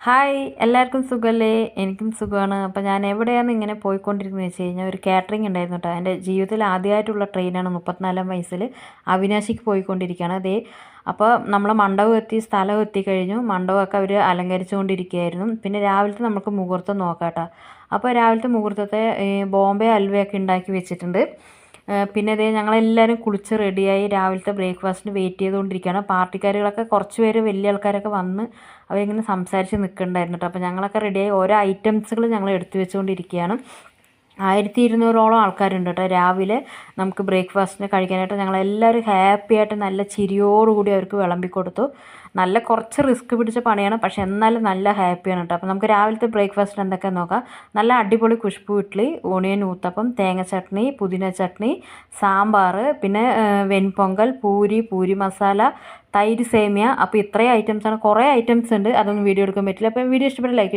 Hi എല്ലാവർക്കും സുഖമല്ലേ? എനിക്കും സുഖമാണ്. അപ്പോൾ ഞാൻ എവിടെയാണ് ഇങ്ങനെ പോയിക്കൊണ്ടിരിക്കുന്നത് വെച്ച് കഴിഞ്ഞാൽ ഒരു കാറ്ററിംഗ് ഉണ്ടായിരുന്നു കേട്ടോ. എൻ്റെ ജീവിതത്തിൽ ആദ്യമായിട്ടുള്ള ട്രെയിനാണ്. 34 വയസ്സിൽ അവിനാശിക്ക് പോയിക്കൊണ്ടിരിക്കുകയാണ്. അതേ അപ്പോൾ നമ്മൾ മണ്ഡപം എത്തി, സ്ഥലം എത്തിക്കഴിഞ്ഞു. മണ്ഡപമൊക്കെ അവർ അലങ്കരിച്ചുകൊണ്ടിരിക്കുകയായിരുന്നു. പിന്നെ രാവിലത്തെ നമുക്ക് മുഹൂർത്തം നോക്കാം കേട്ടോ. അപ്പോൾ രാവിലത്തെ മുഹൂർത്തത്തെ ബോംബെ ഹൽവയൊക്കെ ഉണ്ടാക്കി വെച്ചിട്ടുണ്ട്. പിന്നെ ഇതേ ഞങ്ങളെല്ലാവരും കുളിച്ച് റെഡിയായി രാവിലത്തെ ബ്രേക്ക്ഫാസ്റ്റിന് വെയിറ്റ് ചെയ്തുകൊണ്ടിരിക്കുകയാണ്. പാർട്ടിക്കാരുകളൊക്കെ കുറച്ച് പേര് വലിയ ആൾക്കാരൊക്കെ വന്ന് അവരിങ്ങനെ സംസാരിച്ച് നിൽക്കുന്നുണ്ടായിരുന്നു കേട്ടോ. അപ്പോൾ ഞങ്ങളൊക്കെ റെഡിയായി ഓരോ ഐറ്റംസുകൾ ഞങ്ങൾ എടുത്തു വെച്ചുകൊണ്ടിരിക്കുകയാണ്. 1200ഓളം ആൾക്കാരുണ്ട് കേട്ടോ. രാവിലെ നമുക്ക് ബ്രേക്ക്ഫാസ്റ്റിന് കഴിക്കാനായിട്ട് ഞങ്ങളെല്ലാവരും ഹാപ്പി ആയിട്ട് നല്ല ചിരിയോടുകൂടി അവർക്ക് വിളമ്പിക്കൊടുത്തു. നല്ല കുറച്ച് റിസ്ക് പിടിച്ച പണിയാണ്, പക്ഷേ എന്നാലും നല്ല ഹാപ്പിയാണ് കേട്ടോ. അപ്പോൾ നമുക്ക് രാവിലത്തെ ബ്രേക്ക്ഫാസ്റ്റിന് എന്തൊക്കെയാണെന്ന് നോക്കാം. നല്ല അടിപൊളി കുഷ്ബു ഇഡ്ഡലി, ഓണിയൻ ഊത്തപ്പം, തേങ്ങ ചട്നി, പുതിന ചട്നി, സാമ്പാർ, പിന്നെ വെൺപൊങ്കൽ, പൂരി മസാല, തൈര് സേമിയ. അപ്പോൾ ഇത്രയും ഐറ്റംസാണ്. കുറേ ഐറ്റംസ് ഉണ്ട്, അതൊന്നും വീഡിയോ എടുക്കാൻ പറ്റില്ല. അപ്പോൾ വീഡിയോ ഇഷ്ടപ്പെട്ട ലൈക്ക്